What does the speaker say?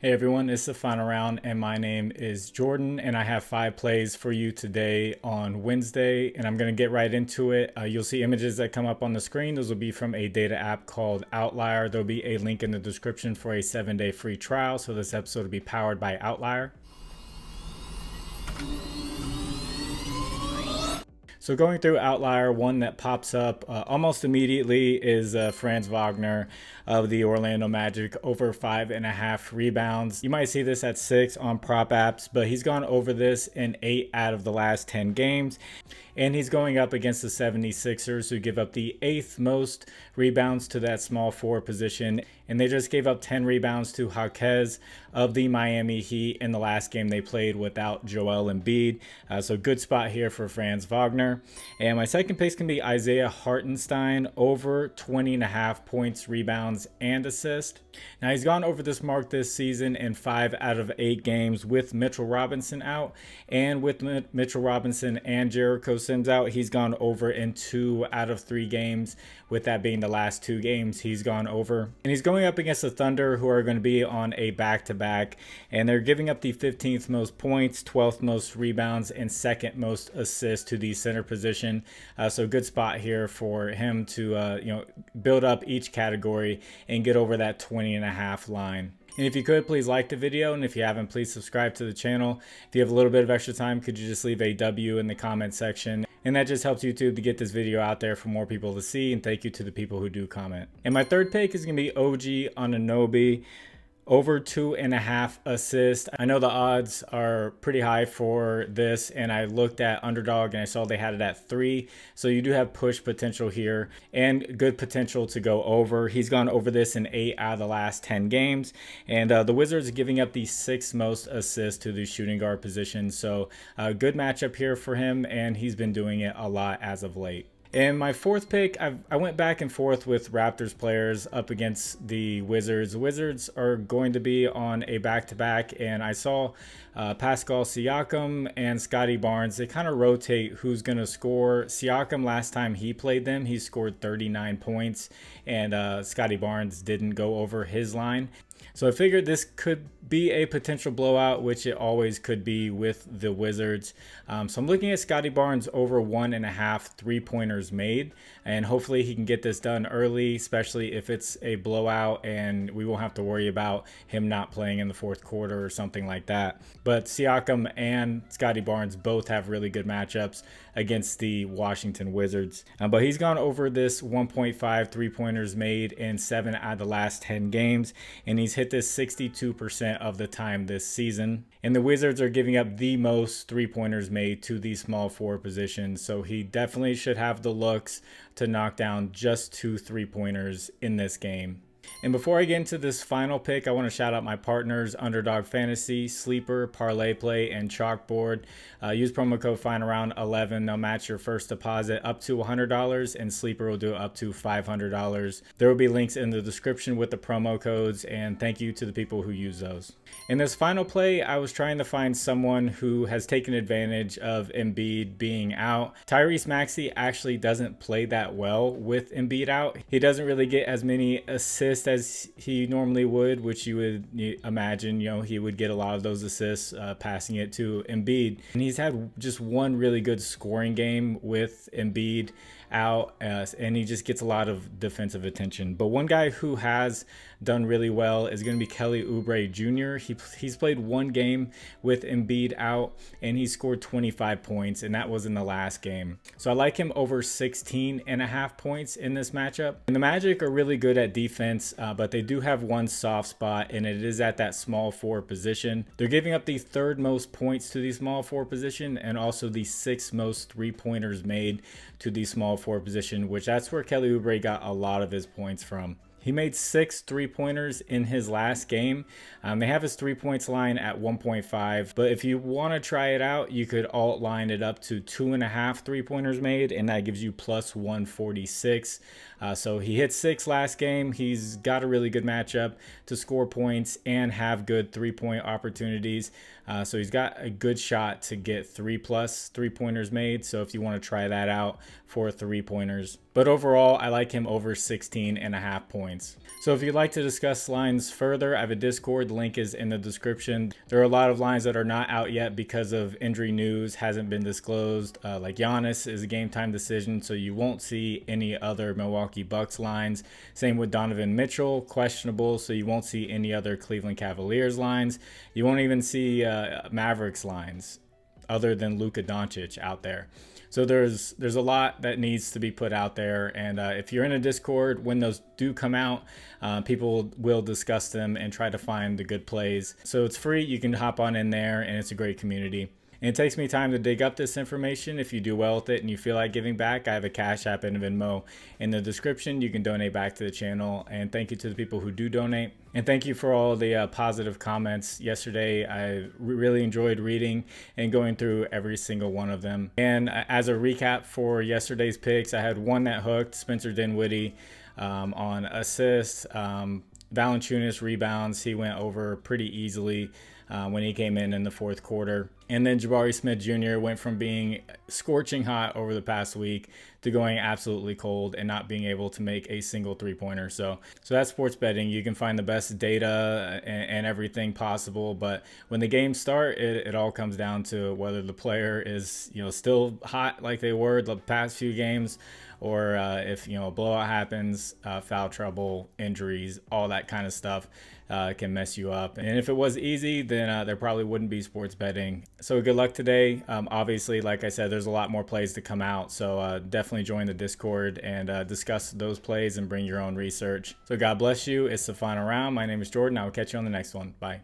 Hey everyone, it's the final round and my name is Jordan and I have 5 plays for you today on Wednesday and I'm going to get right into it. You'll see images that come up on the screen. Those will be from a data app called Outlier. There'll be a link in the description for a 7-day free trial. So this episode will be powered by Outlier. So going through Outlier, one that pops up almost immediately is Franz Wagner of the Orlando Magic, over 5.5 rebounds. You might see this at 6 on prop apps, but he's gone over this in 8 out of the last 10 games. And he's going up against the 76ers, who give up the 8th most rebounds to that small forward position. And they just gave up 10 rebounds to Jaquez of the Miami Heat in the last game they played without Joel Embiid. So good spot here for Franz Wagner. And my second pick can be Isaiah Hartenstein, over 20.5 points, rebounds, and assists. Now he's gone over this mark this season in 5 out of 8 games with Mitchell Robinson out. And with Mitchell Robinson and Jericho Sims out, he's gone over in 2 out of 3 games, with that being the last 2 games he's gone over. And he's going up against the Thunder, who are going to be on a back-to-back, and they're giving up the 15th most points, 12th most rebounds, and 2nd most assists to the center position. So good spot here for him to build up each category and get over that 20.5 line. And if you could, please like the video, and if you haven't, please subscribe to the channel. If you have a little bit of extra time, could you just leave a W in the comment section? And that just helps YouTube to get this video out there for more people to see, and thank you to the people who do comment. And my third pick is going to be OG Anunoby, over 2.5 assists. I know the odds are pretty high for this, and I looked at Underdog and I saw they had it at 3. So you do have push potential here and good potential to go over. He's gone over this in 8 out of the last 10 games. And the Wizards are giving up the 6th most assists to the shooting guard position. So a good matchup here for him, and he's been doing it a lot as of late. And my fourth pick, I went back and forth with Raptors players up against the Wizards. The Wizards are going to be on a back-to-back, and I saw Pascal Siakam and Scotty Barnes. They kind of rotate who's going to score. Siakam, last time he played them, he scored 39 points, and Scotty Barnes didn't go over his line. So I figured this could be a potential blowout, which it always could be with the Wizards. So I'm looking at Scotty Barnes over 1.5 3-pointers made, and hopefully he can get this done early, especially if it's a blowout and we won't have to worry about him not playing in the 4th quarter or something like that. But Siakam and Scotty Barnes both have really good matchups against the Washington Wizards. But he's gone over this 1.5 3-pointers made in 7 out of the last 10 games, and he's hit this 62% of the time this season. And the Wizards are giving up the most 3-pointers made to the small forward position, so he definitely should have the looks to knock down just 2 3-pointers in this game. And before I get into this final pick, I want to shout out my partners, Underdog Fantasy, Sleeper, ParlayPlay, and ChalkBoard. Use promo code FinalRound11. They'll match your first deposit up to $100, and Sleeper will do up to $500. There will be links in the description with the promo codes, and thank you to the people who use those. In this final play, I was trying to find someone who has taken advantage of Embiid being out. Tyrese Maxey actually doesn't play that well with Embiid out. He doesn't really get as many assists as he normally would, which you would imagine, he would get a lot of those assists passing it to Embiid. And he's had just one really good scoring game with Embiid out, and he just gets a lot of defensive attention. But one guy who has done really well is going to be Kelly Oubre Jr. He's played one game with Embiid out, and he scored 25 points, and that was in the last game. So I like him over 16.5 points in this matchup. And the Magic are really good at defense, but they do have one soft spot, and it is at that small forward position. They're giving up the 3rd most points to the small forward position, and also the 6th most 3-pointers made to the small forward position, which that's where Kelly Oubre got a lot of his points from. He made 6 3-pointers in his last game. They have his 3 points line at 1.5, but if you want to try it out, you could alt line it up to 2.5 3-pointers made, and that gives you plus 146. So he hit 6 last game. He's got a really good matchup to score points and have good 3-point opportunities. So he's got a good shot to get 3+ 3-pointers made. So if you want to try that out for 3-pointers. But overall, I like him over 16.5 points. So if you'd like to discuss lines further, I have a Discord. The link is in the description. There are a lot of lines that are not out yet because of injury news, hasn't been disclosed. Like Giannis is a game time decision, so you won't see any other Milwaukee Bucks lines. Same with Donovan Mitchell, questionable, so you won't see any other Cleveland Cavaliers lines. You won't even see Mavericks lines other than Luka Doncic out there. So there's a lot that needs to be put out there, and if you're in a Discord, when those do come out, people will discuss them and try to find the good plays. So it's free, you can hop on in there, and it's a great community. And it takes me time to dig up this information. If you do well with it and you feel like giving back, I have a Cash App and a Venmo in the description. You can donate back to the channel. And thank you to the people who do donate. And thank you for all the positive comments yesterday. I really enjoyed reading and going through every single one of them. And as a recap for yesterday's picks, I had one that hooked, Spencer Dinwiddie on assists. Valanciunas rebounds, he went over pretty easily when he came in the fourth quarter. And then Jabari Smith Jr. went from being scorching hot over the past week to going absolutely cold and not being able to make a single three-pointer. So that's sports betting. You can find the best data and everything possible, but when the games start, it all comes down to whether the player is still hot like they were the past few games, or if a blowout happens, foul trouble, injuries, all that kind of stuff can mess you up. And if it was easy, then there probably wouldn't be sports betting. So good luck today. Obviously, like I said, there's a lot more plays to come out, so definitely join the Discord and discuss those plays and bring your own research. So God bless you. It's the final round. My name is Jordan. I will catch you on the next one. Bye.